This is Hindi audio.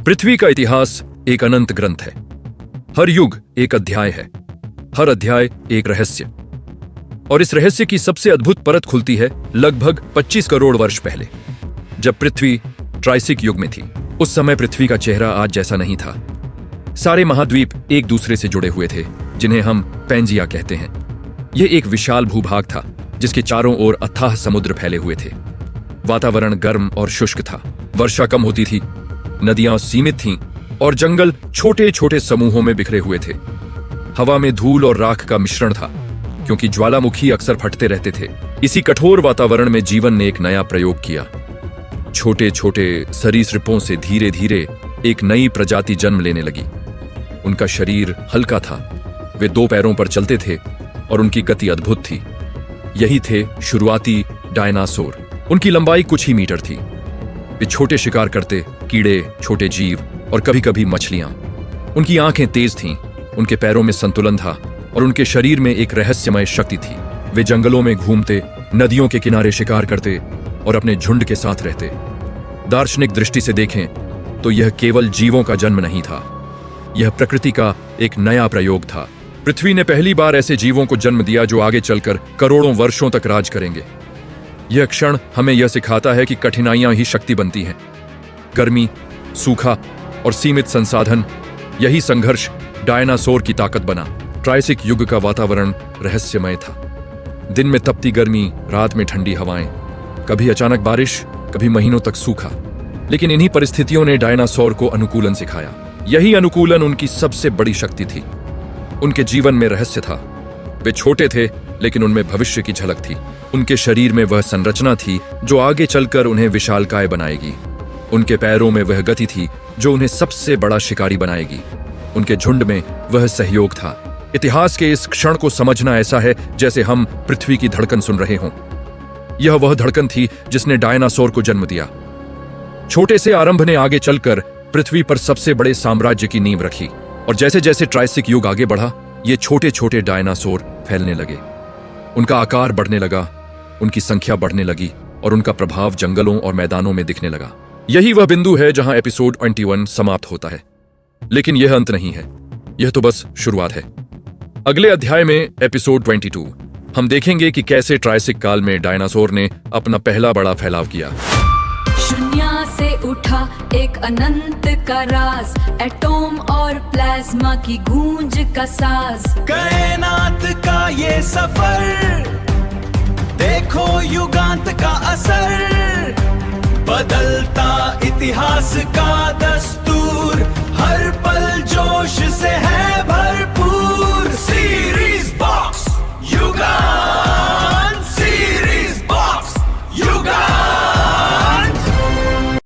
पृथ्वी का इतिहास एक अनंत ग्रंथ है। हर युग एक अध्याय है, हर अध्याय एक रहस्य। और इस रहस्य की सबसे अद्भुत परत खुलती है लगभग 25 करोड़ वर्ष पहले, जब पृथ्वी ट्राइसिक युग में थी। उस समय पृथ्वी का चेहरा आज जैसा नहीं था। सारे महाद्वीप एक दूसरे से जुड़े हुए थे, जिन्हें हम पैंजिया कहते हैं। यह एक विशाल भूभाग था जिसके चारों ओर अथाह समुद्र फैले हुए थे। वातावरण गर्म और शुष्क था, वर्षा कम होती थी, नदियां सीमित थीं और जंगल छोटे छोटे समूहों में बिखरे हुए थे। हवा में धूल और राख का मिश्रण था, क्योंकि ज्वालामुखी अक्सर फटते रहते थे। इसी कठोर वातावरण में जीवन ने एक नया प्रयोग किया। छोटे छोटे सरीसृपों से धीरे धीरे एक नई प्रजाति जन्म लेने लगी। उनका शरीर हल्का था, वे 2 पैरों पर चलते थे और उनकी गति अद्भुत थी। यही थे शुरुआती डायनासोर। उनकी लंबाई कुछ ही मीटर थी। वे छोटे शिकार करते, कीड़े, छोटे जीव और कभी कभी मछलियां। उनकी आंखें तेज थीं, उनके पैरों में संतुलन था और उनके शरीर में एक रहस्यमय शक्ति थी। वे जंगलों में घूमते, नदियों के किनारे शिकार करते और अपने झुंड के साथ रहते। दार्शनिक दृष्टि से देखें तो यह केवल जीवों का जन्म नहीं था, यह प्रकृति का एक नया प्रयोग था। पृथ्वी ने पहली बार ऐसे जीवों को जन्म दिया जो आगे चलकर करोड़ों वर्षों तक राज करेंगे। यह क्षण हमें यह सिखाता है कि कठिनाइयां ही शक्ति बनती हैं। गर्मी, सूखा और सीमित संसाधन, यही संघर्ष डायनासोर की ताकत बना। ट्राइसिक युग का वातावरण रहस्यमय था। दिन में तपती गर्मी, रात में ठंडी हवाएं, कभी अचानक बारिश, कभी महीनों तक सूखा। लेकिन इन्हीं परिस्थितियों ने डायनासोर को अनुकूलन सिखाया। यही अनुकूलन उनकी सबसे बड़ी शक्ति थी। उनके जीवन में रहस्य था। वे छोटे थे, लेकिन उनमें भविष्य की झलक थी। उनके शरीर में वह संरचना थी जो आगे चलकर उन्हें विशालकाय बनाएगी। उनके पैरों में वह गति थी जो उन्हें सबसे बड़ा शिकारी बनाएगी। उनके झुंड में वह सहयोग था। इतिहास के इस क्षण को समझना ऐसा है जैसे हम पृथ्वी की धड़कन सुन रहे हों। यह वह धड़कन थी जिसने डायनासोर को जन्म दिया। छोटे से आरंभ ने आगे चलकर पृथ्वी पर सबसे बड़े साम्राज्य की नींव रखी। और जैसे जैसे ट्राइसिक युग आगे बढ़ा, ये छोटे छोटे डायनासोर फैलने लगे। उनका आकार बढ़ने लगा, उनकी संख्या बढ़ने लगी और उनका प्रभाव जंगलों और मैदानों में दिखने लगा। यही वह बिंदु है जहां एपिसोड 21 समाप्त होता है। लेकिन यह अंत नहीं है, यह तो बस शुरुआत है। अगले अध्याय में एपिसोड 22 हम देखेंगे कि कैसे ट्राइसिक काल में डायनासोर ने अपना पहला बड़ा फैलाव किया। शून्य से उठा एक अनंत का राज, एटॉम और प्लाज्मा की गूंज का साज। कायनात का ये सफर, देखो युगांत का असर, बदलता इतिहास का दस्तूर।